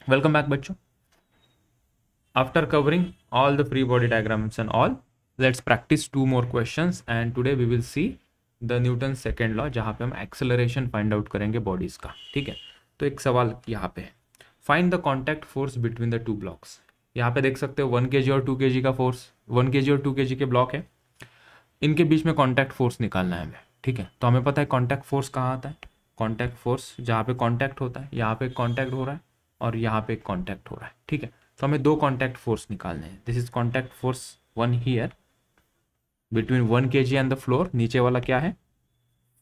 Welcome back, बच्चों. After covering all the free body diagrams and all, let's practice two more questions. And today we will see the Newton's second law, जहाँ पे हम acceleration find out करेंगे bodies का. ठीक है, तो एक सवाल यहाँ पे है, find the contact force between the two blocks. यहाँ पे देख सकते हो 1 kg और 2 kg का फोर्स, 1 kg और 2 kg के ब्लॉक है, इनके बीच में कॉन्टैक्ट फोर्स निकालना है हमें. ठीक है, तो हमें पता है कॉन्टैक्ट फोर्स कहाँ आता है. कॉन्टैक्ट फोर्स जहाँ पे कॉन्टैक्ट होता है, यहाँ पे कॉन्टैक्ट हो रहा है और यहाँ पे कॉन्टैक्ट हो रहा है. ठीक है, तो हमें दो कॉन्टैक्ट फोर्स निकालने हैं. This is contact force 1 here between 1 kg and the floor. नीचे वाला क्या है,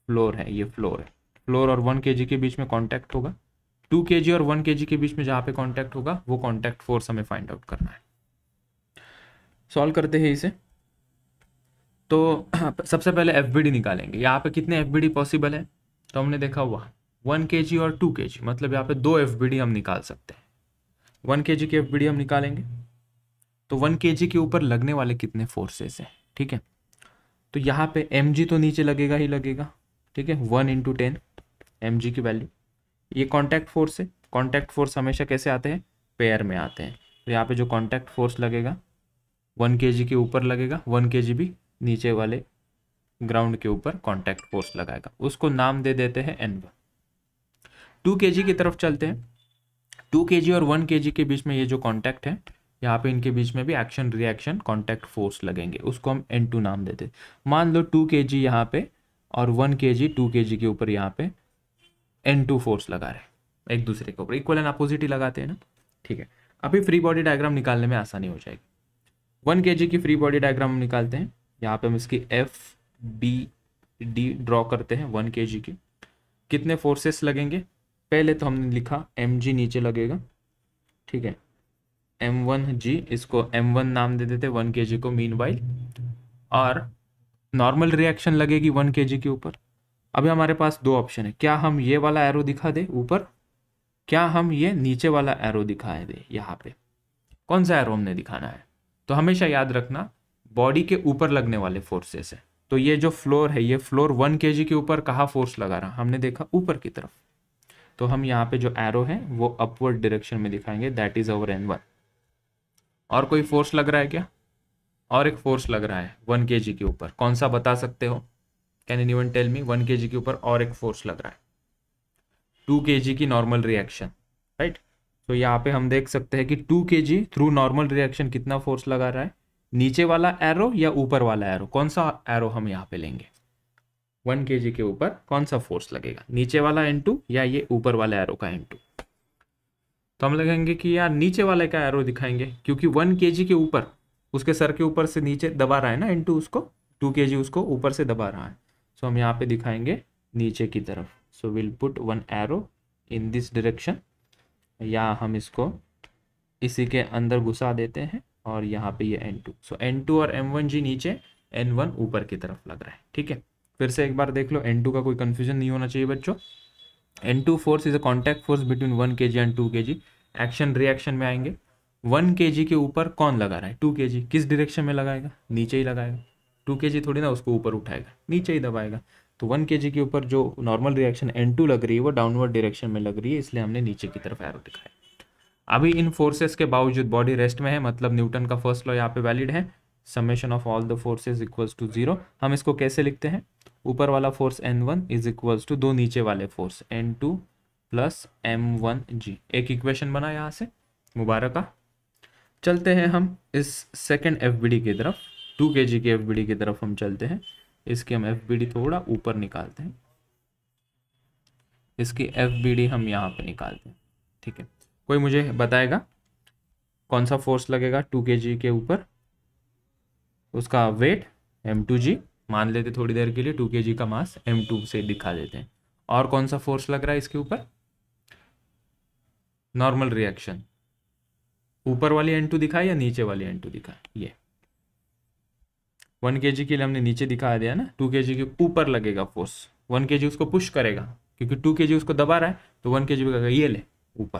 फ्लोर है, ये फ्लोर है. फ्लोर और 1 kg के बीच में कॉन्टैक्ट होगा. 2 kg और 1 kg के बीच में जहाँ पे कॉन्टैक्ट होगा वो कॉन्टैक्ट फोर्स हमें फाइंड आउट करना है. सॉल्व करते हैं इसे. तो सबसे पहले FBD निकालेंगे. यहाँ पे कितने FBD पॉसिबल है, तो हमने देखा हुआ 1 kg और 2 kg, मतलब यहाँ पे दो FBD हम निकाल सकते हैं. 1 kg की FBD हम निकालेंगे तो 1 kg के ऊपर लगने वाले कितने फोर्सेस हैं. ठीक है, तो यहाँ पे mg तो नीचे लगेगा ही लगेगा. ठीक है, 1 × 10 mg की वैल्यू. ये कॉन्टैक्ट फोर्स है. कॉन्टैक्ट फोर्स हमेशा कैसे आते हैं, पेयर में आते हैं. तो यहाँ पे जो कॉन्टैक्ट फोर्स लगेगा 1 kg के ऊपर लगेगा, 1 kg भी नीचे वाले ग्राउंड के ऊपर कॉन्टैक्ट फोर्स लगाएगा. उसको नाम दे देते हैं N1. 2 kg की तरफ चलते हैं. 2 kg और 1 kg के बीच में ये जो कॉन्टैक्ट है, यहाँ पे इनके बीच में भी एक्शन रिएक्शन कॉन्टैक्ट फोर्स लगेंगे. उसको हम N2 नाम देते हैं. मान लो 2 kg यहाँ पे और 1 kg 2 kg के ऊपर यहाँ पे N2 फोर्स लगा रहे, एक दूसरे के ऊपर इक्वल एंड अपोजिट ही लगाते हैं ना. ठीक है, अभी फ्री बॉडी डायग्राम निकालने में आसानी हो जाएगी. 1 kg की फ्री बॉडी डायग्राम हम निकालते हैं. यहाँ पे हम इसकी FBD ड्रॉ करते हैं 1 kg की. कितने फोर्सेस लगेंगे, पहले तो हमने लिखा mg नीचे लगेगा. ठीक है, m1g, इसको m1 नाम दे देते 1 kg को मीनवाइल. और नॉर्मल रिएक्शन लगेगी 1 kg के ऊपर. अभी हमारे पास दो ऑप्शन है, क्या हम ये वाला एरो दिखा दे ऊपर, क्या हम ये नीचे वाला एरो दिखाए दे. यहाँ पे कौन सा एरो हमने दिखाना है, तो हमेशा याद रखना बॉडी के ऊपर लगने वाले फोर्सेस है. तो ये जो फ्लोर है, ये फ्लोर 1 kg के ऊपर कहाँ फोर्स लगा रहा, हमने देखा ऊपर की तरफ. तो हम यहाँ पे जो एरो है वो अपवर्ड डायरेक्शन में दिखाएंगे, दैट इज अवर N1. और कोई फोर्स लग रहा है क्या, और एक फोर्स लग रहा है 1 kg के ऊपर. कौन सा बता सकते हो, can anyone tell me. 1 kg के ऊपर और एक फोर्स लग रहा है, 2 kg की नॉर्मल रिएक्शन, राइट. तो यहाँ पे हम देख सकते हैं कि 2 kg थ्रू नॉर्मल रिएक्शन कितना फोर्स लगा रहा है, नीचे वाला एरो या ऊपर वाला एरो. कौन सा एरो हम यहाँ पे लेंगे, 1 kg के ऊपर कौन सा फोर्स लगेगा, नीचे वाला N2 या ये ऊपर वाला एरो का N2. तो हम लगेंगे कि यार नीचे वाले का एरो दिखाएंगे, क्योंकि 1 kg के ऊपर उसके सर के ऊपर से नीचे दबा रहा है ना N2 उसको, 2 kg उसको ऊपर से दबा रहा है. सो हम यहाँ पे दिखाएंगे नीचे की तरफ. So will put 1 arrow in this direction, या हम इसको इसी के अंदर घुसा देते हैं और यहाँ पे ये N2. सो N2 और M1G नीचे, N1 ऊपर की तरफ लग रहा है. ठीक है, फिर से एक बार देख लो, N2 का कोई कंफ्यूजन नहीं होना चाहिए बच्चों. N2 force is a contact force between 1 kg and 2 kg. Action reaction में आएंगे. 1 kg के ऊपर कौन लगा रहा है, 2 kg. किस डायरेक्शन में लगाएगा, नीचे ही लगाएगा. 2 kg थोड़ी ना उसको ऊपर उठाएगा, नीचे ही दबाएगा. तो 1 kg के ऊपर जो नॉर्मल रिएक्शन N2 लग रही है वो डाउनवर्ड डायरेक्शन में लग रही है, इसलिए हमने नीचे की तरफ एरो दिखाया. अभी इन फोर्सेस के बावजूद बॉडी रेस्ट में है, मतलब न्यूटन का फर्स्ट लॉ यहाँ पे वैलिड है. Summation of all the forces equals to 0. हम इसको कैसे लिखते हैं, ऊपर वाला force N1 is equals to दो नीचे वाले फोर्स N2 प्लस M1G. एक इक्वेशन बना यहाँ से, मुबारक. चलते हैं हम इस सेकेंड FBD की तरफ, 2 kg की FBD की तरफ हम चलते हैं. इसकी हम FBD थोड़ा ऊपर निकालते हैं, इसकी FBD हम यहाँ पे निकालते हैं. ठीक है, कोई मुझे बताएगा कौन सा फोर्स लगेगा 2 kg के ऊपर, उसका वेट M2G मान लेते थोड़ी देर के लिए, 2 kg का मास M2 से दिखा देते हैं. और कौन सा फोर्स लग रहा है इसके ऊपर, नॉर्मल रिएक्शन. ऊपर वाली N2 दिखाए या नीचे वाली N2 दिखाए, ये 1 kg के लिए हमने नीचे दिखा दिया ना. 2 kg के ऊपर लगेगा फोर्स, 1 kg उसको पुश करेगा, क्योंकि 2 kg उसको दबा रहा है, तो 1 kg का ये ले ऊपर.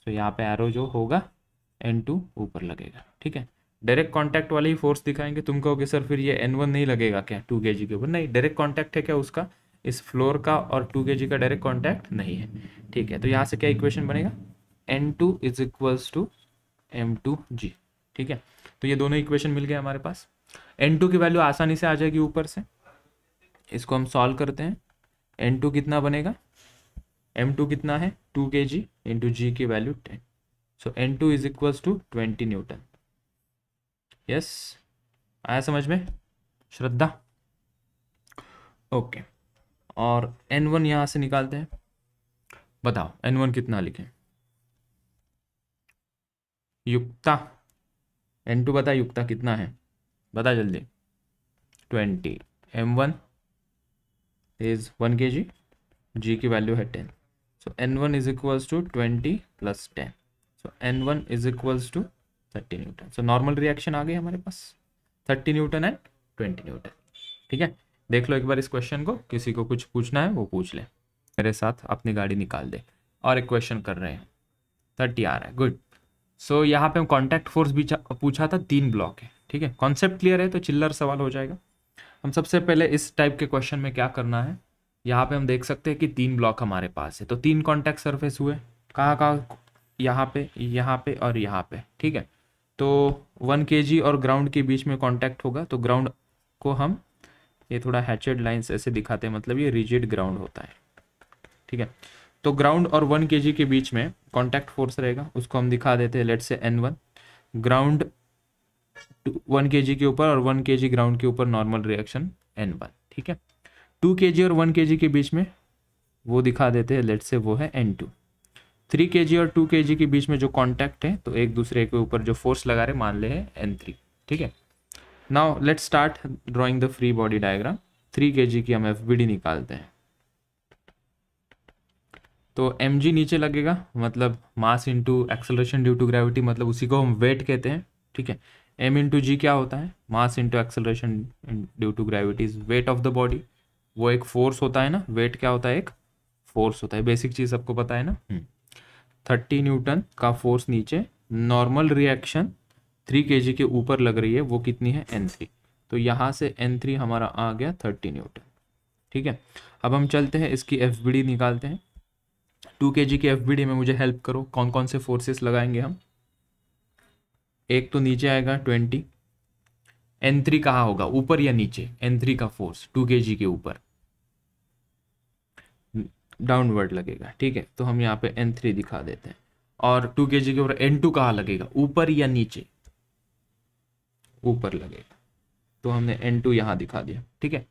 तो यहाँ पे एरो जो होगा N2 ऊपर लगेगा. ठीक है, डायरेक्ट कांटेक्ट वाले ही फोर्स दिखाएंगे. तुम कहोगे सर फिर ये N1 नहीं लगेगा क्या 2 kg के ऊपर, नहीं, डायरेक्ट कांटेक्ट है क्या उसका, इस फ्लोर का और 2 kg का डायरेक्ट कांटेक्ट नहीं है. ठीक है, तो यहाँ से क्या इक्वेशन बनेगा, N2 is equals to M2G। ठीक है, तो ये दोनों इक्वेशन मिल गए हमारे पास। N2 की वैल्यू आसानी से आ जाएगी ऊपर से, इसको हम सॉल्व करते हैं। N2 कितना बनेगा, M2 कितना है 2 kg इंटू जी की value 10, so N2 is equals to 20 newton. Yes, आया समझ में श्रद्धा? ओके, और N1 यहाँ से निकालते हैं। बताओ N1 कितना लिखें? युक्ता, N2 बता, युक्ता कितना है, बता जल्दी। 20, M1 इज 1 kg, जी की वैल्यू है 10, so N1 is equals to 20 plus 10, so N1 is equals to 30 newton. So normal reaction आ गई हमारे पास, 30 न्यूटन एंड 20 न्यूटन। ठीक है, देख लो एक बार इस क्वेश्चन को, किसी को कुछ पूछना है वो पूछ ले, मेरे साथ अपनी गाड़ी निकाल दे। और एक क्वेश्चन कर रहे हैं, 30 आ रहा है, गुड। सो यहाँ पे हम कॉन्टैक्ट फोर्स भी पूछा था, 3 ब्लॉक है। ठीक है, कॉन्सेप्ट क्लियर है तो चिल्लर सवाल हो जाएगा। हम सबसे पहले इस टाइप के क्वेश्चन में क्या करना है, यहाँ पे हम देख सकते हैं कि 3 ब्लॉक हमारे पास है, तो 3 कॉन्टैक्ट सरफेस हुए, कहाँ कहाँ, यहाँ पे और यहाँ पे। ठीक है, तो 1 kg और ग्राउंड के बीच में कॉन्टैक्ट होगा, तो ग्राउंड को हम ये थोड़ा हैचेड लाइन्स ऐसे दिखाते हैं, मतलब ये रिजिड ग्राउंड होता है। ठीक है, तो ग्राउंड और 1 kg के बीच में कॉन्टैक्ट फोर्स रहेगा, उसको हम दिखा देते हैं, लेट्स से N1। ग्राउंड 1 kg के ऊपर और 1 kg ग्राउंड के ऊपर नॉर्मल रिएक्शन N1। ठीक है, 2 kg और 1 kg के बीच में वो दिखा देते हैं, लेट्स से वो है N2। 3 kg और 2 kg के बीच में जो कॉन्टैक्ट है, तो एक दूसरे के ऊपर जो फोर्स लगा रहे मान ले है N3। ठीक है, now let's start drawing the free body diagram. 3 kg की हम FBD निकालते हैं, तो mg नीचे लगेगा, मतलब mass into acceleration due to gravity, मतलब उसी को हम वेट कहते हैं। ठीक है, m इंटू जी क्या होता है, mass into acceleration due to gravity is weight of the body, वो एक फोर्स होता है ना, वेट क्या होता है, एक फोर्स होता है, बेसिक चीज़ सबको पता है ना। 30 न्यूटन का फोर्स नीचे, नॉर्मल रिएक्शन 3 kg के ऊपर लग रही है, वो कितनी है N3, तो यहाँ से N3 हमारा आ गया 30 न्यूटन। ठीक है, अब हम चलते हैं इसकी FBD निकालते हैं। 2 kg की FBD में मुझे हेल्प करो, कौन कौन से फोर्सेस लगाएंगे हम। एक तो नीचे आएगा 20, N3 कहाँ होगा, ऊपर या नीचे, N3 का फोर्स 2 kg के ऊपर डाउनवर्ड लगेगा। ठीक है, तो हम यहाँ पे N3 दिखा देते हैं, और 2 kg के ऊपर N2 कहाँ लगेगा, ऊपर या नीचे, ऊपर लगेगा, तो हमने N2 यहाँ दिखा दिया। ठीक है,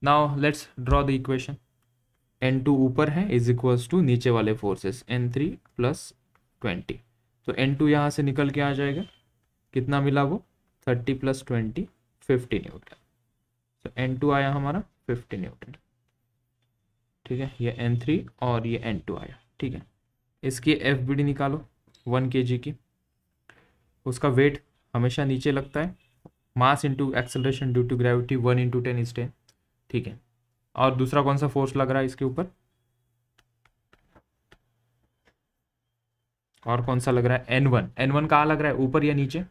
now let's draw the equation. N2 ऊपर है इज इक्वल्स टू नीचे वाले फोर्सेस N3 प्लस 20, तो N2 यहाँ से निकल के आ जाएगा, कितना मिला वो 30 प्लस 20 50 न्यूटन, तो N2 आया हमारा 50 न्यूटन। ठीक है, ये N3 और ये N2 आया। ठीक है, इसकी FBD निकालो 1 kg की, उसका वेट हमेशा नीचे लगता है, mass into acceleration due to gravity 1 into 10 is 10। ठीक है, और दूसरा कौन सा फोर्स लग रहा है इसके ऊपर, और कौन सा लग रहा है N1। N1 कहाँ लग रहा है, ऊपर या नीचे,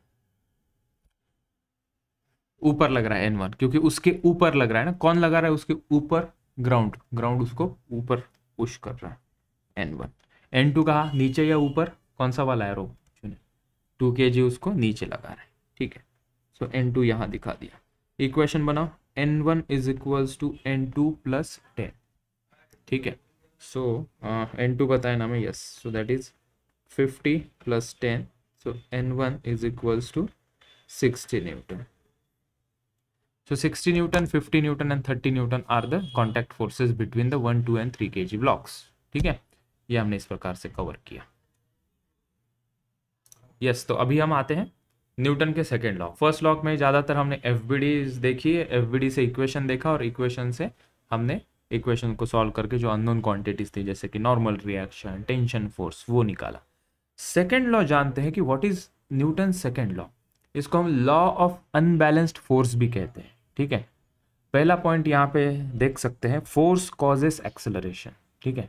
ऊपर लग रहा है N1, क्योंकि उसके ऊपर लग रहा है ना, कौन लगा रहा है उसके ऊपर, ग्राउंड, ग्राउंड उसको ऊपर पुश कर रहा है N1। N2 कहाँ, नीचे या ऊपर, कौन सा वाला है रो, 2 kg उसको नीचे लगा रहा है। ठीक है, सो N2 यहाँ दिखा दिया। इक्वेशन बनाओ, N1 is equals to N2 plus 10। ठीक है, सो N2 बताया ना मैं, yes, so that is 50 plus 10, so N1 is equals to 60 newton. So 60 Newton, 50 Newton and 30 Newton are the contact forces between the 1, 2 and 3 kg blocks. ठीक है, ये हमने इस प्रकार से कवर किया। यस, तो अभी हम आते हैं न्यूटन के सेकेंड लॉ। फर्स्ट लॉ में ज़्यादातर हमने FBD देखी है, FBD से इक्वेशन देखा, और इक्वेशन से हमने इक्वेशन को सॉल्व करके जो अननोन क्वांटिटीज थी, जैसे कि नॉर्मल रिएक्शन, टेंशन फोर्स, वो निकाला। सेकेंड लॉ जानते हैं कि what is Newton second law, इसको हम लॉ ऑफ अनबैलेंस्ड फोर्स भी कहते हैं। ठीक है, पहला पॉइंट यहाँ पे देख सकते हैं, फोर्स कॉजेस एक्सेलरेशन। ठीक है,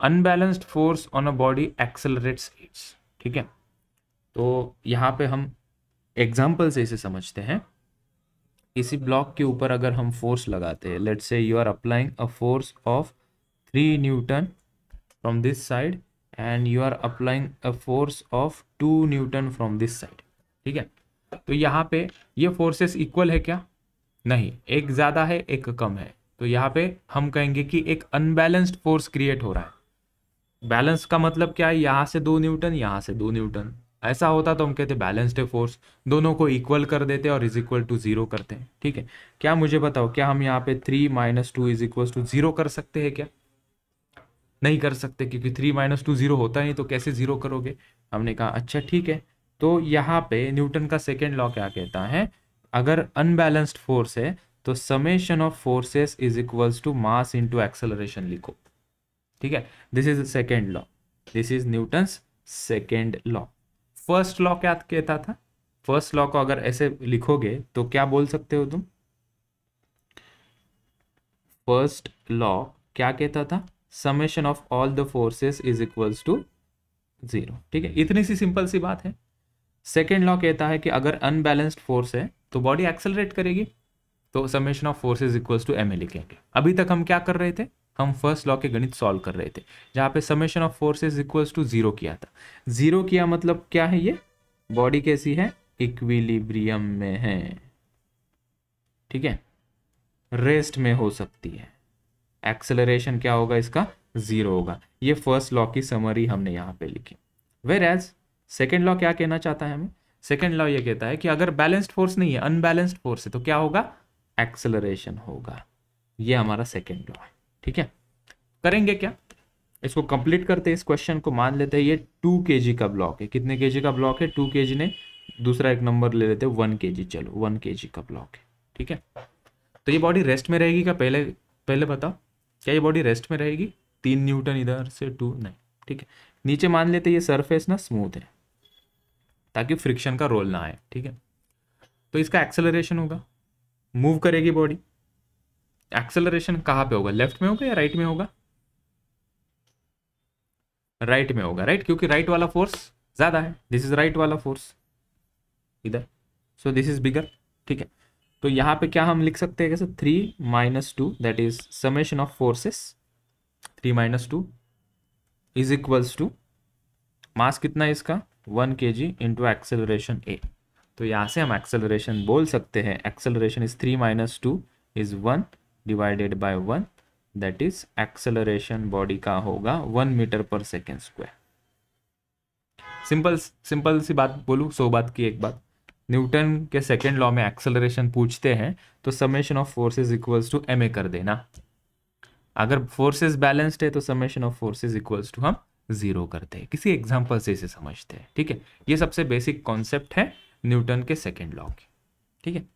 unbalanced force on a body accelerates it's. ठीक है, तो यहाँ पे हम एग्जाम्पल से इसे समझते हैं। किसी ब्लॉक के ऊपर अगर हम फोर्स लगाते हैं, let's say you are applying a force of 3 newton from this side and you are applying a force of 2 newton from this side. ठीक है, तो यहाँ पे ये फोर्सेस इक्वल है क्या? नहीं, एक ज़्यादा है एक कम है, तो यहाँ पे हम कहेंगे कि एक अनबैलेंस्ड फोर्स क्रिएट हो रहा है। बैलेंस का मतलब क्या है? यहाँ से 2 न्यूटन, यहाँ से 2 न्यूटन, ऐसा होता तो हम कहते बैलेंस्ड है फोर्स, दोनों को इक्वल कर देते और इज इक्वल टू 0 करते हैं। ठीक है, क्या मुझे बताओ, क्या हम यहाँ पे 3 - 2 इज इक्वल टू 0 कर सकते हैं क्या? नहीं कर सकते, क्योंकि 3 - 2 0 होता नहीं, तो कैसे 0 करोगे? हमने कहा अच्छा ठीक है, तो यहाँ पे न्यूटन का सेकेंड लॉ क्या कहता है? अगर अनबैलेंस्ड फोर्स है तो summation of forces is equals to mass into acceleration लिखो। ठीक है, this is second law, this is Newton's second law. First law क्या कहता था? फर्स्ट लॉ को अगर ऐसे लिखोगे तो क्या बोल सकते हो तुम? फर्स्ट लॉ क्या कहता था? Summation of all the forces is equals to 0। ठीक है, इतनी सी सिंपल सी बात है। सेकेंड लॉ कहता है कि अगर अनबैलेंस्ड फोर्स है तो बॉडी एक्सेलरेट करेगी, तो summation of forces equals to ma लिखेंगे। अभी तक हम क्या कर रहे थे? हम फर्स्ट लॉ के गणित सॉल्व कर रहे थे, जहां पे summation of forces equals to 0 किया था। 0 किया मतलब क्या है? ये बॉडी कैसी है? इक्विलिब्रियम में है। ठीक है, रेस्ट में हो सकती है, एक्सेलरेशन क्या होगा इसका? 0 होगा। ये फर्स्ट लॉ की समरी हमने यहाँ पे लिखी। वेर एज सेकेंड लॉ क्या कहना चाहता है हमें? सेकेंड लॉ ये कहता है कि अगर बैलेंस्ड फोर्स नहीं है, अनबैलेंस्ड फोर्स है, तो क्या होगा? एक्सेलरेशन होगा। ये हमारा सेकेंड लॉ है। ठीक है, करेंगे क्या? इसको कंप्लीट करते हैं, इस क्वेश्चन को मान लेते हैं ये 2 kg का ब्लॉक है। कितने kg का ब्लॉक है? 2 kg ने दूसरा एक नंबर ले लेते हैं 1 kg, चलो 1 kg का ब्लॉक है। ठीक है, तो ये बॉडी रेस्ट में रहेगी क्या? पहले बताओ, क्या ये बॉडी रेस्ट में रहेगी? 3 न्यूटन इधर से 2 नहीं। ठीक है, नीचे मान लेते ये सरफेस ना स्मूथ है, ताकि फ्रिक्शन का रोल ना आए। ठीक है, तो इसका एक्सेलरेशन होगा, मूव करेगी बॉडी। एक्सेलरेशन कहाँ पे होगा? लेफ्ट में होगा या राइट में होगा? राइट में होगा, राइट, क्योंकि राइट वाला फोर्स ज्यादा है। दिस इज राइट वाला फोर्स इधर, सो दिस इज बिगर। ठीक है, तो यहाँ पे क्या हम लिख सकते हैं? कैसे? 3 - 2 that is summation of forces. 3 - 2 is equals to mass कितना है इसका? 1 kg इंटू एक्सेलरेशन a। तो यहाँ से हम एक्सेलरेशन बोल सकते हैं, acceleration is 3 - 2 is 1 divided by 1, that is acceleration body का होगा 1 metre per second square. Simple सी बात बोलूँ, 100 बात की एक बात। न्यूटन के सेकेंड लॉ में एक्सेलरेशन पूछते हैं तो summation of forces equals to ma कर देना। अगर फोर्सेस बैलेंस्ड है तो summation of forces equals to हम 0 करते हैं। किसी एग्जांपल से इसे समझते हैं। ठीक है, ये सबसे बेसिक कॉन्सेप्ट है न्यूटन के सेकेंड लॉ की। ठीक है,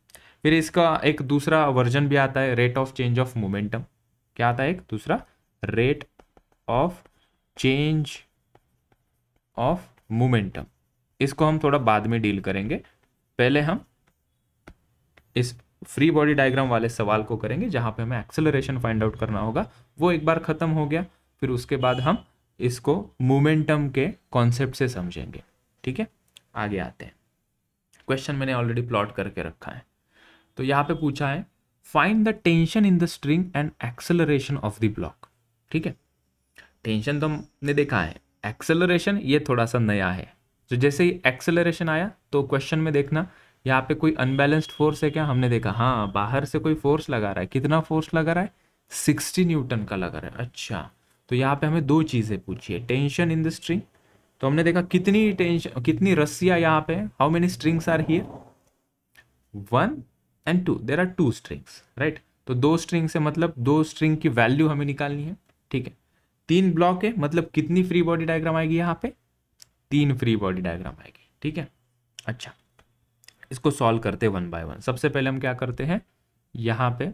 फिर इसका एक दूसरा वर्जन भी आता है, rate of change of momentum. क्या आता है एक दूसरा? Rate of change of momentum. इसको हम थोड़ा बाद में डील करेंगे, पहले हम इस फ्री बॉडी डायग्राम वाले सवाल को करेंगे, जहां पे हमें एक्सेलरेशन फाइंड आउट करना होगा। वो एक बार खत्म हो गया, फिर उसके बाद हम इसको मोमेंटम के कॉन्सेप्ट से समझेंगे। ठीक है, आगे आते हैं। क्वेश्चन मैंने ऑलरेडी प्लॉट करके रखा है। तो यहाँ पे पूछा है find the tension in the string and acceleration of the block. ठीक है, टेंशन तो हमने देखा है, एक्सेलरेशन ये थोड़ा सा नया है। तो जैसे ही एक्सेलरेशन आया तो क्वेश्चन में देखना यहाँ पे कोई अनबैलेंस्ड फोर्स है क्या? हमने देखा हाँ, बाहर से कोई फोर्स लगा रहा है। कितना फोर्स लगा रहा है? 60 न्यूटन का लगा रहा है। अच्छा, तो यहाँ पे हमें 2 चीजें पूछी है, टेंशन इन द स्ट्रिंग। तो हमने देखा कितनी टेंशन, कितनी रस्सियां यहाँ पे, how many strings are here? 1 and 2, there are 2 strings, right. तो 2 स्ट्रिंग से मतलब 2 स्ट्रिंग की वैल्यू हमें निकालनी है। ठीक है, 3 ब्लॉक है, मतलब कितनी फ्री बॉडी डायग्राम आएगी? यहाँ पे 3 फ्री बॉडी डायग्राम आएगी। ठीक है, अच्छा, इसको सॉल्व करते हैं 1 by 1। सबसे पहले हम क्या करते हैं, यहाँ पे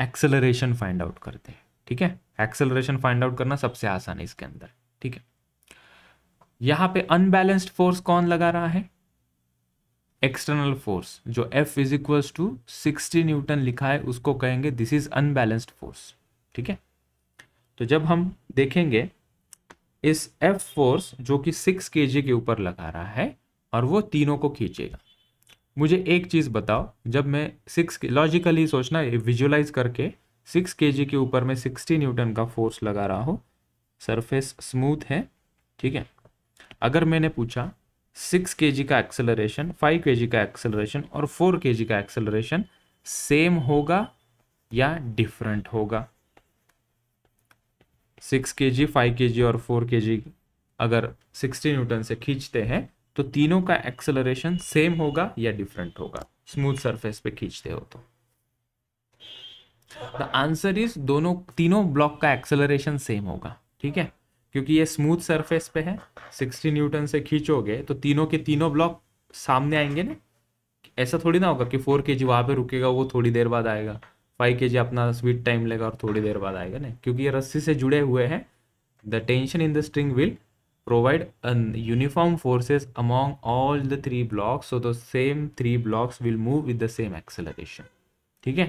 एक्सेलरेशन फाइंड आउट करते हैं। ठीक है, एक्सेलरेशन फाइंड आउट करना सबसे आसान है इसके अंदर। ठीक है, यहाँ पे अनबैलेंस्ड फोर्स कौन लगा रहा है? एक्सटर्नल फोर्स, जो F is equals to 60 newton लिखा है, उसको कहेंगे दिस इज अनबैलेंस्ड फोर्स। ठीक है, तो जब हम देखेंगे इस F फोर्स जो कि 6 kg के ऊपर लगा रहा है और वो तीनों को खींचेगा। मुझे एक चीज़ बताओ, जब मैं 6 लॉजिकली सोचना, विजुअलाइज करके 6 kg के ऊपर में 60 न्यूटन का फोर्स लगा रहा हो, सरफेस स्मूथ है, ठीक है। अगर मैंने पूछा 6 kg का एक्सेलरेशन, 5 kg का एक्सेलरेशन और 4 kg का एक्सेलरेशन सेम होगा या डिफरेंट होगा? 6 kg, 5 kg और 4 kg अगर 60 न्यूटन से खींचते हैं तो तीनों का एक्सेलरेशन सेम होगा या डिफरेंट होगा, स्मूथ सरफेस पे खींचते हो तो? द आंसर इज तीनों ब्लॉक का एक्सेलरेशन सेम होगा, ठीक है, क्योंकि ये स्मूथ सरफेस पे है। 60 न्यूटन से खींचोगे तो तीनों के तीनों ब्लॉक सामने आएंगे ना। ऐसा थोड़ी ना होगा कि 4 kg वहां पे रुकेगा, वो थोड़ी देर बाद आएगा, 5 kg अपना स्वीट टाइम लेगा और थोड़ी देर बाद आएगा ना, क्योंकि ये रस्सी से जुड़े हुए हैं। The tension in the string will provide a uniform forces among all the 3 blocks, so the same 3 blocks will move with the same acceleration, ठीक है।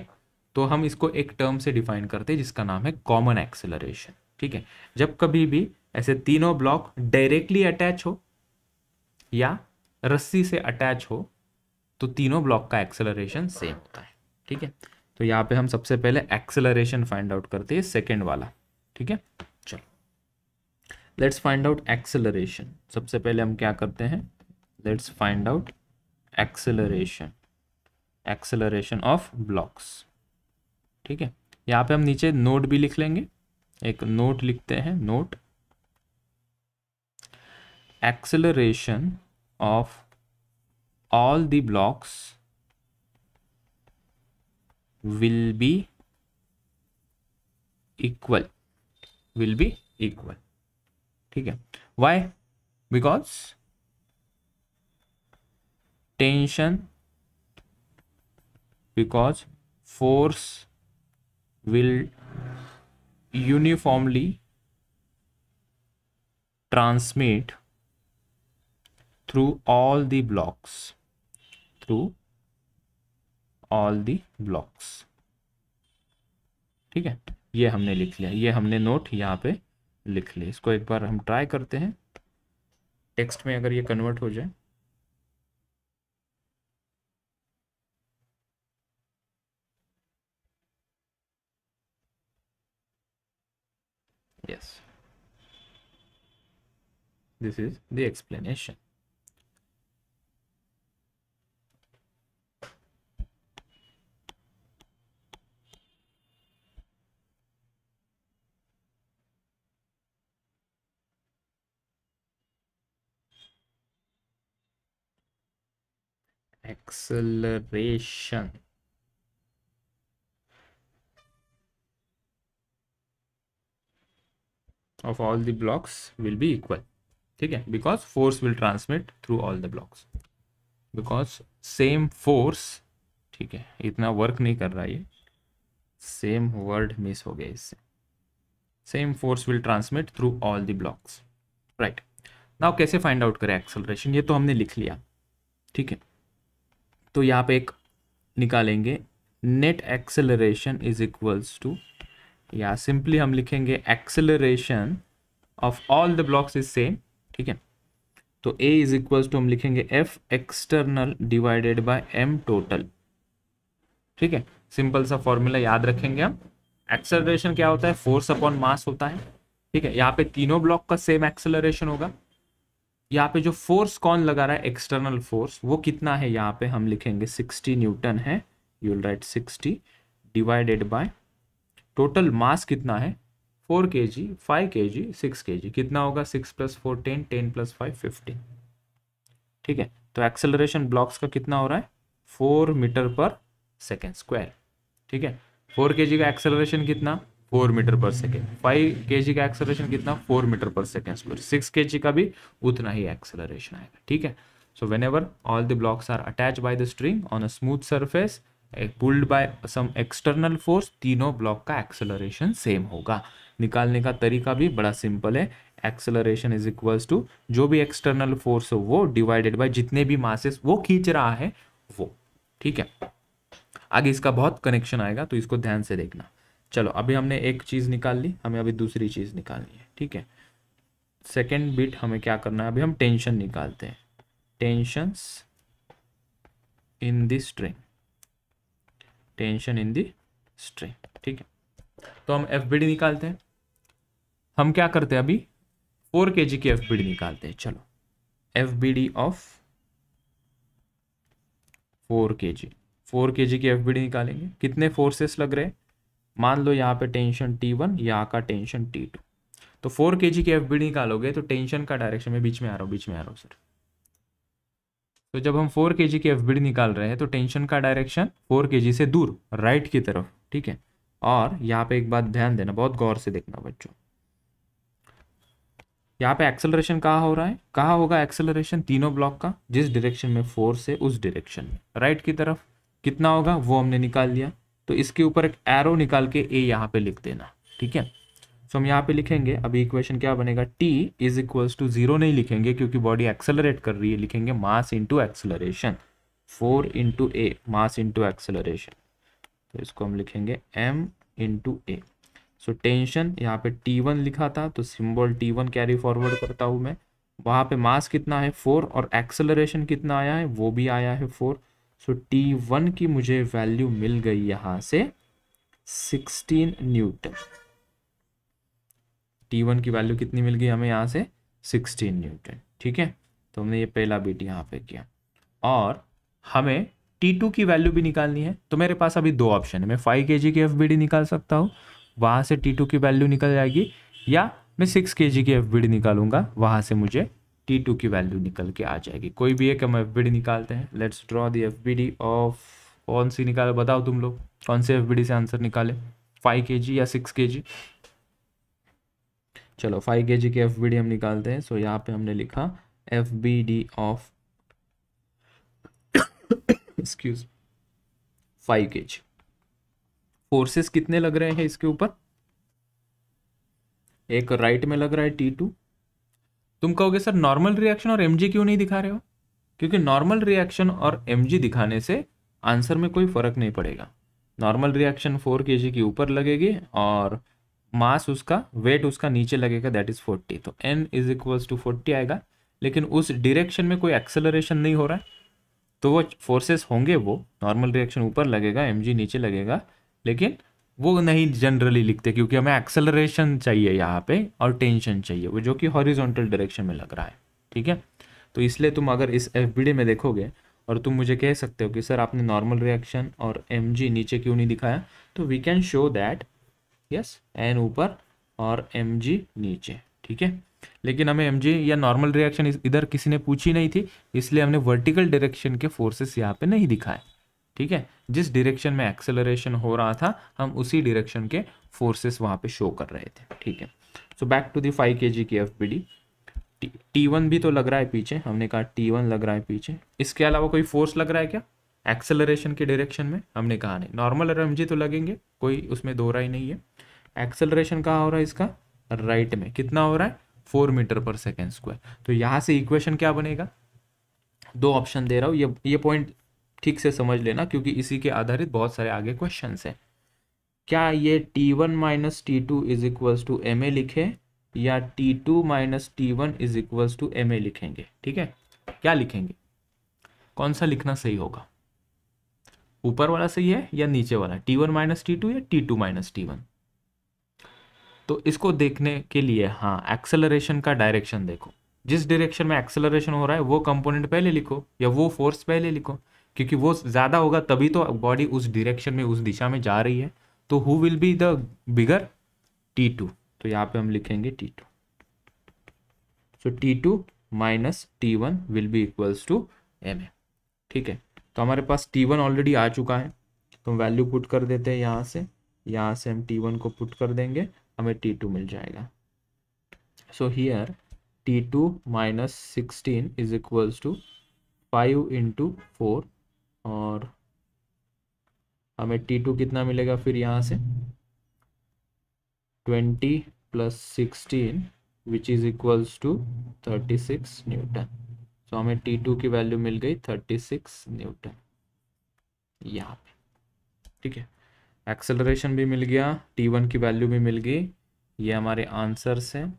तो हम इसको एक टर्म से डिफाइन करते हैं जिसका नाम है कॉमन एक्सेलरेशन, ठीक है। जब कभी भी ऐसे तीनों ब्लॉक डायरेक्टली अटैच हो या रस्सी से अटैच हो तो तीनों ब्लॉक का एक्सेलरेशन सेम होता है, ठीक है। तो यहाँ पे हम सबसे पहले एक्सेलरेशन फाइंड आउट करते हैं, सेकेंड वाला, ठीक है। चलो लेट्स फाइंड आउट एक्सेलरेशन। सबसे पहले हम क्या करते हैं, let's find out acceleration, acceleration of blocks, ठीक है। यहाँ पे हम नीचे नोट भी लिख लेंगे, एक नोट लिखते हैं, note acceleration of all the blocks will be equal, will be equal, ठीक है। why? because tension, because force will uniformly transmit through all the blocks, through all the blocks, ठीक है। ये हमने लिख लिया, ये हमने नोट यहाँ पे लिख लिया। इसको एक बार हम ट्राई करते हैं टेक्स्ट में, अगर ये कन्वर्ट हो जाए। Yes, this is the explanation. Acceleration of all the blocks will be equal, ठीक है, because force will transmit through all the blocks, because same force, ठीक है, इतना वर्क नहीं कर रहा ये, सेम वर्ड मिस हो गया इससे, same force will transmit through all the blocks, right. Now कैसे फाइंड आउट करें एक्सेलरेशन, ये तो हमने लिख लिया, ठीक है। तो यहाँ पे एक निकालेंगे, net acceleration is equals to, या सिंपली हम लिखेंगे acceleration of all the blocks is same, ठीक है। तो A इज इक्वल्स टू हम लिखेंगे F external divided bye M total, ठीक है। सिंपल सा फॉर्मूला याद रखेंगे हम। एक्सेलरेशन क्या होता है, फोर्स अपॉन मास होता है, ठीक है। यहाँ पे तीनों ब्लॉक का सेम एक्सेलरेशन होगा। यहाँ पे जो फोर्स कौन लगा रहा है, एक्सटर्नल फोर्स, वो कितना है, यहाँ पे हम लिखेंगे 60 न्यूटन है, you will write 60 divided by total mass कितना है 4 kg, 5 kg, 6 kg, कितना होगा 6 + 4 10, 10 + 5 15, ठीक है। तो एक्सेलरेशन ब्लॉक्स का कितना हो रहा है 4 मीटर पर सेकेंड स्क्वायर, ठीक है। 4 kg का एक्सेलरेशन कितना 4 मीटर पर सेकेंड, 5 kg का एक्सेलरेशन कितना 4 metre per second square, 6 kg का भी उतना ही एक्सेलरेशन आएगा, ठीक है। So whenever all the blocks are attached by the string on a smooth surface pulled by some external force, तीनों ब्लॉक का एक्सेलरेशन सेम होगा। निकालने का तरीका भी बड़ा सिंपल है, एक्सेलरेशन इज इक्वल्स टू जो भी एक्सटर्नल फोर्स हो वो डिवाइडेड बाय जितने भी मासेस वो खींच रहा है वो, ठीक है। आगे इसका बहुत कनेक्शन आएगा तो इसको ध्यान से देखना। चलो अभी हमने एक चीज निकाल ली, हमें अभी दूसरी चीज निकालनी है, ठीक है। सेकेंड बिट हमें क्या करना है, अभी हम टेंशन निकालते हैं, tensions in the string, tension in the string, ठीक है। तो हम एफ बी डी निकालते हैं। हम क्या करते हैं अभी, 4 kg की FBD निकालते हैं। चलो FBD ऑफ 4 kg, 4 kg की FBD निकालेंगे। कितने फोर्सेस लग रहे हैं, मान लो यहाँ पे टेंशन T1, यहाँ का टेंशन T2। तो 4 kg की FBD निकालोगे तो टेंशन का डायरेक्शन में बीच में आ रहा हूँ सर। तो जब हम 4 kg की FBD निकाल रहे हैं तो टेंशन का डायरेक्शन 4 kg से दूर, राइट की तरफ, ठीक है। और यहाँ पे एक बात ध्यान देना, बहुत गौर से देखना बच्चों, यहाँ पे एक्सेलरेशन कहाँ हो रहा है, कहाँ होगा एक्सेलरेशन तीनों ब्लॉक का, जिस डायरेक्शन में फोर्स है उस डायरेक्शन में, राइट की तरफ। कितना होगा वो हमने निकाल लिया। तो इसके ऊपर एक एरो निकाल के ए यहाँ पे लिख देना, ठीक है। तो हम यहाँ पे लिखेंगे, अभी इक्वेशन क्या बनेगा, T इज इक्वल्स टू 0 नहीं लिखेंगे क्योंकि बॉडी एक्सेलरेट कर रही है, लिखेंगे मास into acceleration, 4 into a, mass into acceleration. तो इसको हम लिखेंगे m इंटू ए। सो टेंशन यहाँ पे T1 लिखा था तो सिंबल T1 कैरी फॉरवर्ड करता हूँ मैं। वहाँ पे मास कितना है 4 और एक्सेलरेशन कितना आया है वो भी आया है 4। सो T1 की मुझे वैल्यू मिल गई यहाँ से 16 न्यूटन। T1 की वैल्यू कितनी मिल गई हमें यहाँ से 16 न्यूटन, ठीक है। तो हमने ये पहला बीट यहाँ पे किया और हमें T2 की वैल्यू भी निकालनी है। तो मेरे पास अभी दो ऑप्शन है, मैं 5 kg की FBD निकाल सकता हूँ, वहाँ से T2 की वैल्यू निकल जाएगी, या मैं 6 kg की FBD निकालूंगा, वहाँ से मुझे T2 की वैल्यू निकल के आ जाएगी। कोई भी एक हम FBD निकालते हैं। Let's draw the FBD of, कौन सी निकाले बताओ तुम लोग, कौन से FBD से आंसर निकाले, 5 kg या 6 kg। चलो 5 kg की FBD हम निकालते हैं। सो यहाँ पे हमने लिखा FBD of excuse 5 kg। Forces कितने लग रहे हैं इसके ऊपर, एक राइट में लग रहा है T2। तुम कहोगे सर नॉर्मल रिएक्शन और mg क्यों नहीं दिखा रहे हो, क्योंकि नॉर्मल रिएक्शन और mg दिखाने से आंसर में कोई फर्क नहीं पड़ेगा। नॉर्मल रिएक्शन 4 kg के ऊपर लगेगी और मास उसका, वेट उसका नीचे लगेगा, दैट इज 40। तो n इज इक्वल्स टू 40 आएगा, लेकिन उस डायरेक्शन में कोई एक्सेलरेशन नहीं हो रहा है, तो वो फोर्सेस होंगे, वो नॉर्मल रिएक्शन ऊपर लगेगा, mg नीचे लगेगा, लेकिन वो नहीं जनरली लिखते क्योंकि हमें एक्सेलरेशन चाहिए यहाँ पे और टेंशन चाहिए, वो जो कि हॉरिजॉन्टल डायरेक्शन में लग रहा है, ठीक है। तो इसलिए तुम अगर इस FBD में देखोगे और तुम मुझे कह सकते हो कि सर आपने नॉर्मल रिएक्शन और mg नीचे क्यों नहीं दिखाया, तो we can show that yes n ऊपर और mg नीचे, ठीक है। लेकिन हमें mg या नॉर्मल रिएक्शन इधर किसी ने पूछी नहीं थी, इसलिए हमने वर्टिकल डायरेक्शन के फोर्सेस यहाँ पे नहीं दिखाए, ठीक है। जिस डायरेक्शन में एक्सेलरेशन हो रहा था हम उसी डायरेक्शन के फोर्सेस वहाँ पे शो कर रहे थे, ठीक है। So back to the 5 kg की FBD। T1 भी तो लग रहा है पीछे, हमने कहा T1 लग रहा है पीछे, इसके अलावा कोई फोर्स लग रहा है क्या एक्सेलरेशन के डायरेक्शन में, हमने कहा नहीं। नॉर्मल और mg तो लगेंगे, कोई उसमें दो राय नहीं है। एक्सेलरेशन कहाँ हो रहा है इसका, राइट में, कितना हो रहा है 4 मीटर पर सेकेंड स्क्वायर। तो यहाँ से इक्वेशन क्या बनेगा, दो ऑप्शन दे रहा हूँ, ये पॉइंट ठीक से समझ लेना क्योंकि इसी के आधारित बहुत सारे आगे क्वेश्चंस हैं। क्या ये T1 minus T2 is equals to MA लिखे या T2 minus T1 is equals to MA लिखेंगे, ठीक है। क्या लिखेंगे, कौन सा लिखना सही होगा, ऊपर वाला सही है या नीचे वाला, T1 माइनस T2 या T2 माइनस T1। तो इसको देखने के लिए हाँ एक्सेलरेशन का डायरेक्शन देखो, जिस डायरेक्शन में एक्सेलरेशन हो रहा है वो कंपोनेंट पहले लिखो या वो फोर्स पहले लिखो, क्योंकि वो ज़्यादा होगा तभी तो बॉडी उस डायरेक्शन में, उस दिशा में जा रही है। तो who will be the bigger, T2। तो यहाँ पे हम लिखेंगे T2। So T2 minus T1 will be equals to MA, ठीक है। तो हमारे पास T1 ऑलरेडी आ चुका है, तो हम वैल्यू पुट कर देते हैं यहाँ से हम T1 को पुट कर देंगे, हमें T2 मिल जाएगा। So here T2 minus 16 is equals to 5 into 4 और हमें T2 कितना मिलेगा फिर यहाँ से 20 plus 16 which is equals to 36 newton. So हमें T2 की वैल्यू मिल गई 36 न्यूटन यहाँ पे, ठीक है। एक्सेलरेशन भी मिल गया, T1 की वैल्यू भी मिल गई, ये हमारे आंसर्स हैं,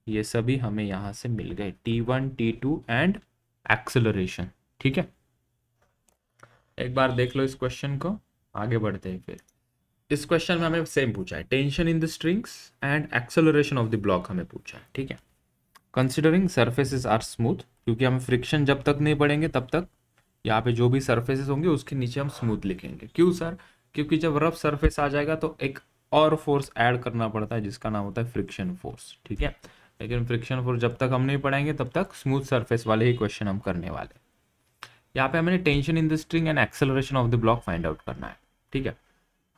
ये सभी हमें यहाँ से मिल गए T1 T2 एंड एक्सेलरेशन, ठीक है। एक बार देख लो इस क्वेश्चन को, आगे बढ़ते हैं फिर। इस क्वेश्चन में हमें सेम पूछा है, tension in the strings and acceleration of the block हमें पूछा है, ठीक है। कंसिडरिंग सरफेसेस आर स्मूथ, क्योंकि हम फ्रिक्शन जब तक नहीं पढ़ेंगे तब तक यहाँ पे जो भी सरफेसेस होंगे उसके नीचे हम स्मूथ लिखेंगे। क्यों सर? क्योंकि जब रफ सरफेस आ जाएगा तो एक और फोर्स ऐड करना पड़ता है जिसका नाम होता है फ्रिक्शन फोर्स, ठीक है। लेकिन फ्रिक्शन फोर्स जब तक हम नहीं पढ़ाएंगे तब तक स्मूथ सरफेस वाले ही क्वेश्चन हम करने वाले। यहाँ पे हमें tension in the string and acceleration of the block find out करना है, ठीक है।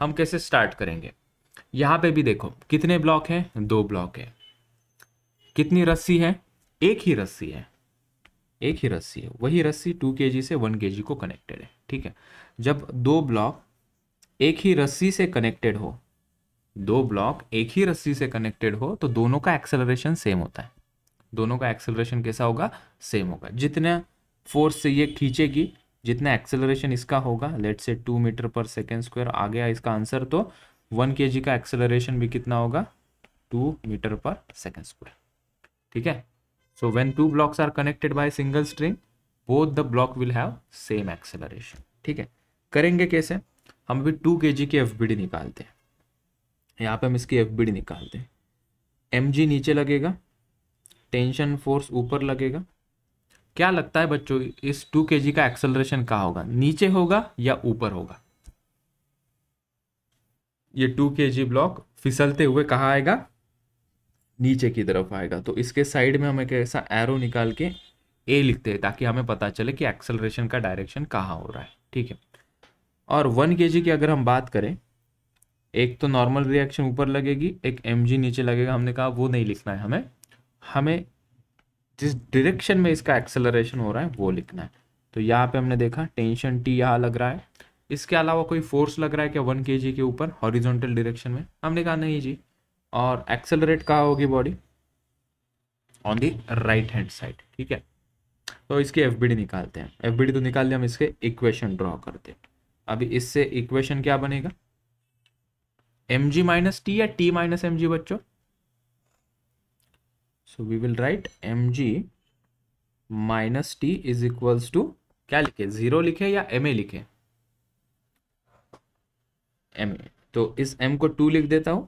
हम कैसे स्टार्ट करेंगे? यहाँ पे भी देखो कितने ब्लॉक हैं, 2 ब्लॉक है। कितनी रस्सी है? एक ही रस्सी है, एक ही रस्सी है। वही रस्सी 2 kg से 1 kg को कनेक्टेड है, ठीक है। जब 2 ब्लॉक एक ही रस्सी से कनेक्टेड हो, 2 ब्लॉक एक ही रस्सी से कनेक्टेड हो तो दोनों का एक्सेलरेशन सेम होता है। दोनों का एक्सेलरेशन कैसा होगा? सेम होगा। जितना फोर्स से ये खींचेगी, जितना एक्सेलरेशन इसका होगा, let's say 2 metre per second square आ गया इसका आंसर, तो 1 kg का एक्सेलरेशन भी कितना होगा? 2 मीटर पर सेकेंड स्क्वायर, ठीक है। So when 2 blocks are connected by single string, both the block will have same acceleration, ठीक है। करेंगे कैसे? हम अभी 2 kg की एफबीडी निकालते हैं। यहाँ पे हम इसकी एफबीडी निकालते हैं। mg नीचे लगेगा, टेंशन फोर्स ऊपर लगेगा। क्या लगता है बच्चों, इस 2 kg का एक्सेलरेशन कहाँ होगा? नीचे होगा या ऊपर होगा? ये 2 kg ब्लॉक फिसलते हुए कहाँ आएगा? नीचे की तरफ आएगा। तो इसके साइड में हम एक ऐसा एरो निकाल के ए लिखते हैं ताकि हमें पता चले कि एक्सेलरेशन का डायरेक्शन कहाँ हो रहा है, ठीक है। और 1 kg की अगर हम बात करें, एक तो नॉर्मल रिएक्शन ऊपर लगेगी, एक mg नीचे लगेगा। हमने कहा वो नहीं लिखना है, हमें जिस डायरेक्शन में इसका एक्सेलरेशन हो रहा है वो लिखना है। तो यहाँ पे हमने देखा टेंशन T यहाँ लग रहा है। इसके अलावा कोई फोर्स लग रहा है क्या 1 kg के ऊपर हॉरिजॉन्टल डायरेक्शन में? हमने कहा नहीं जी। और एक्सेलरेट कहाँ होगी body? On the right hand side, ठीक है। तो इसकी एफबीडी निकालते हैं। एफबीडी तो निकाल लिया, हम इसके इक्वेशन ड्रॉ करते हैं। अभी इससे इक्वेशन क्या बनेगा? mg माइनस टी या t माइनस mg बच्चों? So we will write mg minus T is equals to, क्या लिखे? 0 लिखे या ma लिखे? ma। तो इस m को 2 लिख देता हूं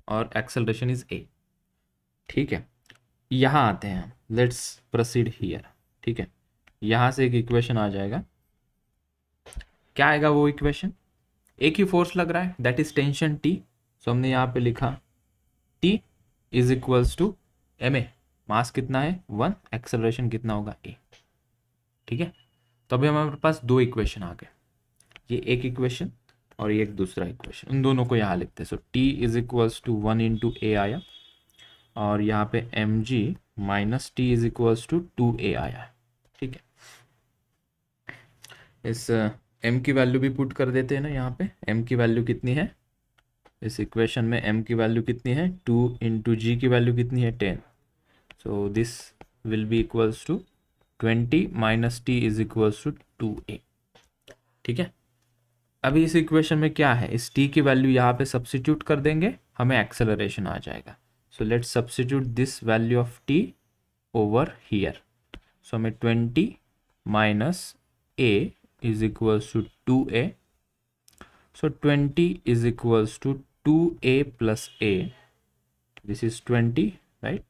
और एक्सेलरेशन इज a, ठीक है। यहां आते हैं, लेट्स प्रोसीड हियर, ठीक है। यहां से एक इक्वेशन आ जाएगा। क्या आएगा वो इक्वेशन? एक ही फोर्स लग रहा है, that is tension T। So हमने यहाँ पे लिखा T is equals to ma। Mass कितना है? 1। एक्सेलरेशन कितना होगा? a, ठीक है। तो अभी हमारे पास 2 इक्वेशन आ गए, ये एक इक्वेशन और ये एक दूसरा इक्वेशन। इन दोनों को यहाँ लिखते हैं। So T is equals to 1 into a आया, और यहाँ पे mg minus T is equals to 2a आया है, ठीक है। इस m की वैल्यू भी पुट कर देते हैं ना। यहाँ पे m की वैल्यू कितनी है इस इक्वेशन में? m की वैल्यू कितनी है? 2 इंटू जी की वैल्यू कितनी है? 10। So this will be equals to 20 minus T is equals to 2a, ठीक है। अभी इस इक्वेशन में क्या है? इस t की वैल्यू यहाँ पे सब्सिट्यूट कर देंगे, हमें एक्सेलरेशन आ जाएगा। So let's substitute this value of t over here. So हमें 20 minus a is equals to 2a. So 20 is equals to 2a plus a. This is 20, right?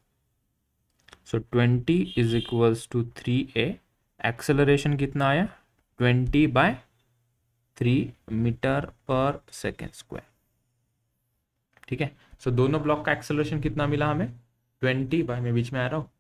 So 20 is equals to 3a. Acceleration कितना आया? 20/3 metre per second square, ठीक है। सो दोनों block का acceleration कितना मिला हमें? 20 बाय, मैं बीच में आ रहा हूँ,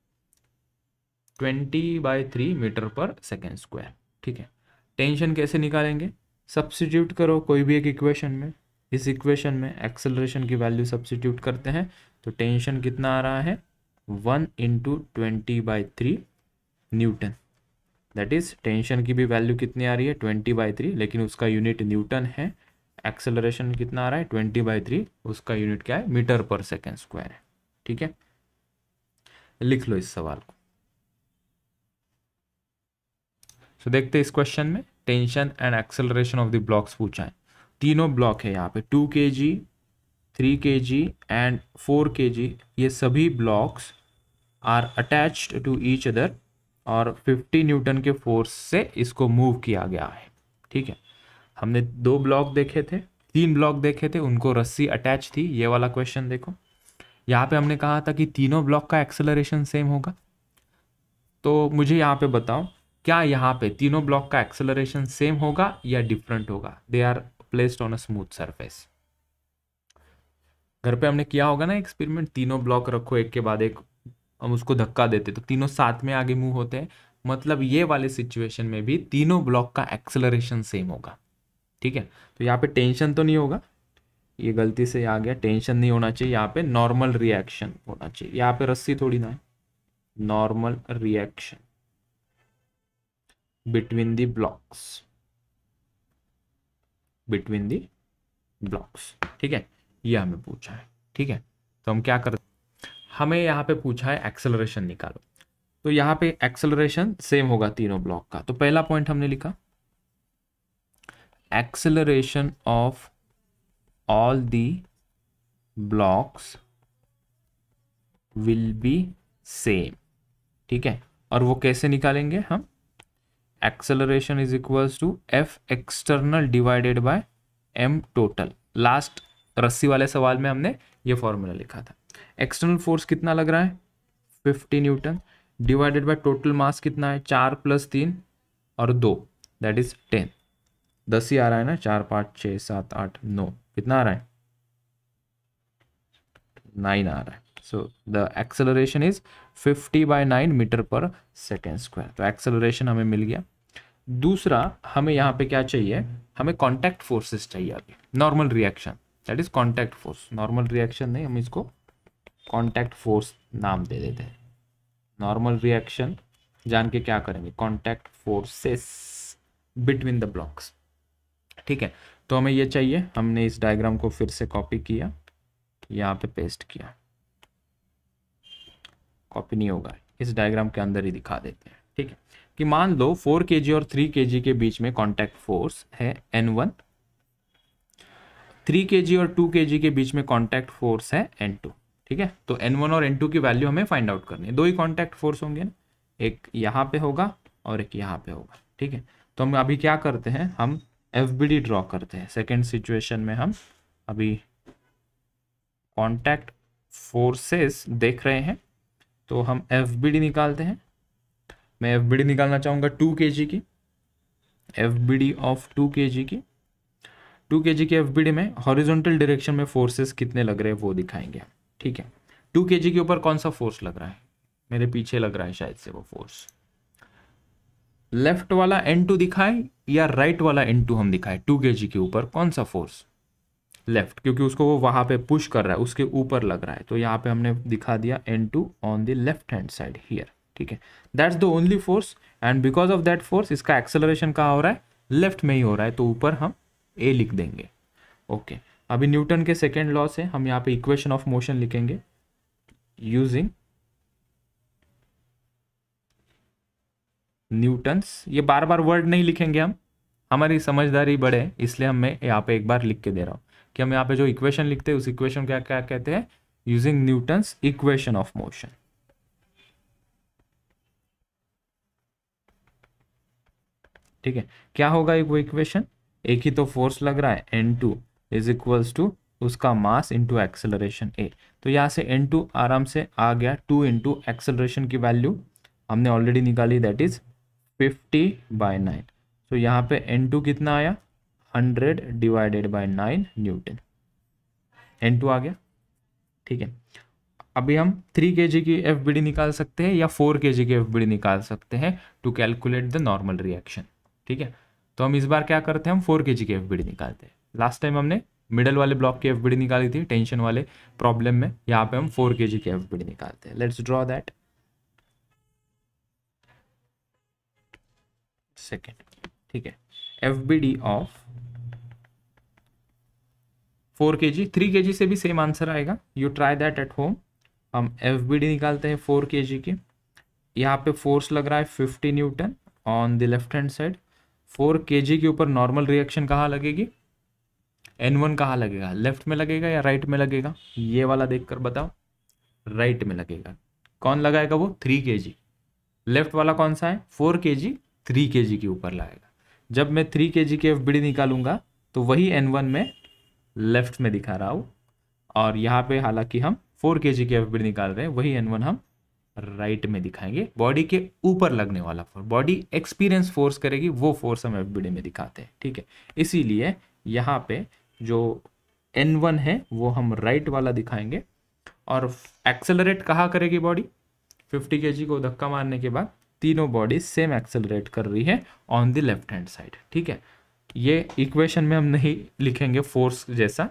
20/3 मीटर पर सेकेंड स्क्वायर, ठीक है। टेंशन कैसे निकालेंगे? सब्स्टिट्यूट करो कोई भी एक इक्वेशन में। इस इक्वेशन में एक्सेलरेशन की वैल्यू सब्स्टिट्यूट करते हैं तो टेंशन कितना आ रहा है? 1 into 20/3 Newton. That is tension की भी वैल्यू कितनी आ रही है? 20/3, लेकिन उसका यूनिट न्यूटन है। एक्सेलरेशन कितना आ रहा है? 20/3, उसका यूनिट क्या है? मीटर पर सेकेंड स्क्वायर है, ठीक है। लिख लो इस सवाल को। सो देखते हैं इस क्वेश्चन में tension and acceleration of the blocks पूछा है। तीनों ब्लॉक है यहाँ पे, 2 kg, 3 kg एंड 4 kg। ये सभी blocks are attached to each other और 50 न्यूटन के फोर्स से इसको मूव किया गया है, ठीक है। हमने 2 ब्लॉक देखे थे, 3 ब्लॉक देखे थे, उनको रस्सी अटैच थी। ये वाला क्वेश्चन देखो, यहाँ पे हमने कहा था कि तीनों ब्लॉक का एक्सेलरेशन सेम होगा। तो मुझे यहाँ पे बताओ, क्या यहाँ पे तीनों ब्लॉक का एक्सेलरेशन सेम होगा या डिफरेंट होगा? They are placed on a smooth surface. घर पे हमने किया होगा ना एक्सपेरिमेंट, तीनों ब्लॉक रखो एक के बाद एक, हम उसको धक्का देते तो तीनों साथ में आगे मूव होते हैं। मतलब ये वाले सिचुएशन में भी तीनों ब्लॉक का एक्सेलरेशन सेम होगा। ठीक है, तो यहाँ पे टेंशन तो नहीं होगा, ये गलती से आ गया, टेंशन नहीं होना चाहिए। यहाँ पे नॉर्मल रिएक्शन होना चाहिए, यहाँ पे रस्सी थोड़ी ना है, normal reaction between the blocks, between the blocks. ठीक है, ये हमें पूछा है। ठीक है, तो हम क्या करते, हमें यहाँ पे पूछा है एक्सेलरेशन निकालो। तो यहाँ पे एक्सेलरेशन सेम होगा तीनों ब्लॉक का। तो पहला पॉइंट हमने लिखा, acceleration of all the blocks will be same. ठीक है, और वो कैसे निकालेंगे हम? Acceleration is equals to F external divided by M total. Last रस्सी वाले सवाल में हमने ये फॉर्मूला लिखा था। एक्सटर्नल फोर्स कितना लग रहा है? 50 Newton, divided by total mass कितना है? 4 + 3 और 2, दैट इज 10। 10 ही आ रहा है ना, 4 5 6 7 8 9, कितना आ रहा है? 9 आ रहा है। So the acceleration is 50/9 metre per second square. तो एक्सेलरेशन हमें मिल गया। दूसरा हमें यहाँ पे क्या चाहिए? हमें कॉन्टैक्ट फोर्सेस चाहिए अभी, normal reaction, that is contact force. Normal reaction नहीं, हम इसको कॉन्टैक्ट फोर्स नाम दे देते हैं। नॉर्मल रिएक्शन जान के क्या करेंगे? Contact forces between the blocks. ठीक है, तो हमें ये चाहिए। हमने इस डायग्राम को फिर से कॉपी किया, यहाँ पे पेस्ट किया, कॉपी नहीं होगा, इस डायग्राम के अंदर ही दिखा देते हैं। ठीक है, कि मान लो 4 kg और 3 kg के बीच में कॉन्टैक्ट फोर्स है N1, 3 kg और 2 kg के बीच में कॉन्टैक्ट फोर्स है N2। ठीक है, तो N1 और N2 की वैल्यू हमें फाइंड आउट करनी है। दो ही कॉन्टैक्ट फोर्स होंगे ना, एक यहाँ पे होगा और एक यहाँ पे होगा। ठीक है, तो हम अभी क्या करते हैं, हम FBD ड्रॉ करते हैं। सेकेंड सिचुएशन में हम अभी कॉन्टैक्ट फोर्सेस देख रहे हैं, तो हम FBD निकालते हैं। मैं FBD निकालना चाहूँगा 2 kg की, FBD ऑफ 2 kg की। 2 kg की FBD में हॉरिजॉन्टल डायरेक्शन में फोर्सेस कितने लग रहे हैं वो दिखाएंगे हम। ठीक है, 2 kg के ऊपर कौन सा फोर्स लग रहा है? मेरे पीछे लग रहा है शायद से वो फोर्स। लेफ्ट वाला N2 दिखाए या राइट वाला N2 हम दिखाए? 2 kg के ऊपर कौन सा फोर्स? लेफ्ट, क्योंकि उसको वो वहां पे पुश कर रहा है, उसके ऊपर लग रहा है। तो यहाँ पे हमने दिखा दिया N2 on the left hand side here. ठीक है, that's the only force, and because of that force इसका एक्सेलरेशन कहाँ हो रहा है? लेफ्ट में ही हो रहा है, तो ऊपर हम A लिख देंगे। ओके, अभी न्यूटन के सेकेंड लॉ से हम यहाँ पे इक्वेशन ऑफ मोशन लिखेंगे यूजिंग न्यूटन्स। ये बार बार वर्ड नहीं लिखेंगे हम, हमारी समझदारी बढ़े इसलिए मैं यहाँ पे एक बार लिख के दे रहा हूँ कि हम यहाँ पे जो इक्वेशन लिखते हैं उस इक्वेशन क्या क्या कहते हैं? Using Newton's equation of motion. ठीक है, क्या होगा वो इक्वेशन? एक ही तो फोर्स लग रहा है, N2 इज इक्वल्स टू उसका मास इंटू एक्सेलरेशन A। तो यहाँ से N2 आराम से आ गया, 2 इंटू एक्सेलरेशन की वैल्यू हमने ऑलरेडी निकाली, दैट इज 50/9। तो यहाँ पे N2 कितना आया? 100 डिवाइडेड बाय 9 न्यूटन। N2 आ गया। ठीक है, अभी हम 3 kg की FBD निकाल सकते हैं या 4 kg की FBD निकाल सकते हैं to calculate the normal reaction. ठीक है, तो हम इस बार क्या करते हैं, हम 4 kg की FBD निकालते हैं। लास्ट टाइम हमने मिडल वाले ब्लॉक की FBD निकाली थी टेंशन वाले प्रॉब्लम में, यहाँ पे हम 4 kg की FBD निकालते हैं। Let's draw that. सेकेंड, ठीक है, FBD ऑफ 4 kg, 3 kg से भी सेम आंसर आएगा, you try that at home. हम FBD निकालते हैं 4 kg की। यहाँ पे फोर्स लग रहा है 50 Newton on the left hand side. 4 kg के ऊपर नॉर्मल रिएक्शन कहाँ लगेगी? N1 कहाँ लगेगा? लेफ्ट में लगेगा या राइट में लगेगा? ये वाला देखकर बताओ। राइट में लगेगा। कौन लगाएगा वो? 3 kg। लेफ्ट वाला कौन सा है? 4 kg 3 kg के ऊपर लगाएगा। जब मैं 3 kg की FBD निकालूंगा तो वही N1 में लेफ्ट में दिखा रहा हूँ, और यहाँ पे हालांकि हम 4 kg की एफबीडी निकाल रहे हैं वही N1 हम राइट में दिखाएंगे। बॉडी के ऊपर लगने वाला फोर्स, बॉडी एक्सपीरियंस फोर्स करेगी वो फोर्स हम एफबीडी में दिखाते हैं, ठीक है। इसीलिए यहाँ पे जो N1 है वो हम राइट वाला दिखाएंगे। और एक्सेलरेट कहाँ करेगी बॉडी? 50 kg को धक्का मारने के बाद तीनों बॉडी सेम एक्सेलरेट कर रही है on the left hand side, ठीक है। ये इक्वेशन में हम नहीं लिखेंगे फोर्स जैसा,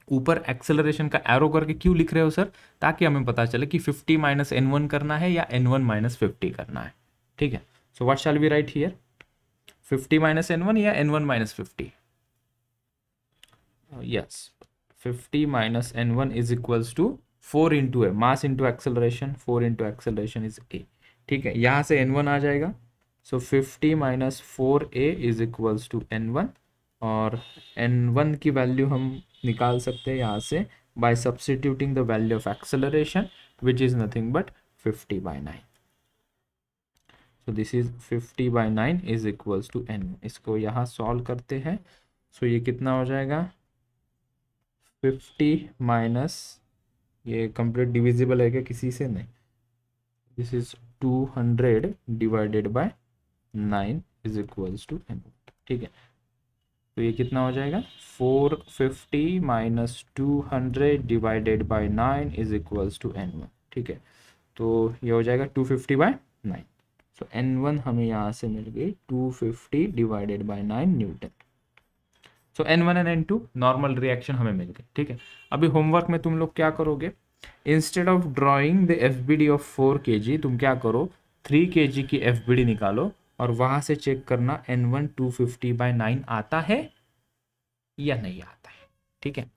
ऊपर एक्सेलरेशन का एरो करके क्यों लिख रहे हो सर? ताकि हमें पता चले कि 50 माइनस N1 करना है या N1 माइनस 50 करना है, ठीक है। So what shall we write here? 50 minus N1 या N1 minus 50? Yes, 50 minus N1 is equals to 4 into a, mass into acceleration, 4 into acceleration is a, ठीक है। यहाँ से N1 आ जाएगा, so 50 minus 4a is equals to N1, और N1 की value हम निकाल सकते हैं यहाँ से by substituting the value of acceleration which is nothing but 50/9। So this is 50/9 is equals to N। इसको यहाँ सॉल्व करते हैं, सो ये कितना हो जाएगा? 50 माइनस, ये कंप्लीट डिविजिबल है क्या किसी से? नहीं, this is 200 divided by 9 is equals to N, ठीक है। तो ये कितना हो जाएगा? 450 minus 200 divided by 9 is equals to N1, ठीक है। तो ये हो जाएगा 250/9। सो N1 हमें यहाँ से मिल गई 250 divided by 9 Newton. So N1 and N2 normal reaction हमें मिल गई, ठीक है। अभी होमवर्क में तुम लोग क्या करोगे? Instead of drawing the FBD of 4 kg, तुम क्या करो, 3 kg की एफबीडी निकालो और वहां से चेक करना N1 250/9 आता है या नहीं आता है, ठीक है।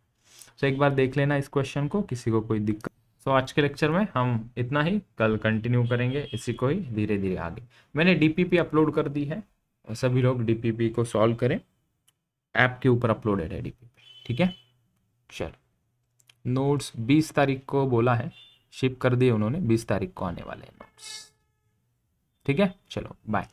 तो एक बार देख लेना इस क्वेश्चन को, किसी को कोई दिक्कत। तो आज के लेक्चर में हम इतना ही, कल कंटिन्यू करेंगे इसी को ही धीरे धीरे आगे। मैंने डीपीपी अपलोड कर दी है, सभी लोग डीपीपी को सॉल्व करें, ऐप के ऊपर अपलोडेड है डीपीपी, ठीक है। चलो, नोट्स 20 तारीख को बोला है, शिप कर दिए उन्होंने, 20 तारीख को आने वाले हैं नोट्स, ठीक है। चलो बाय।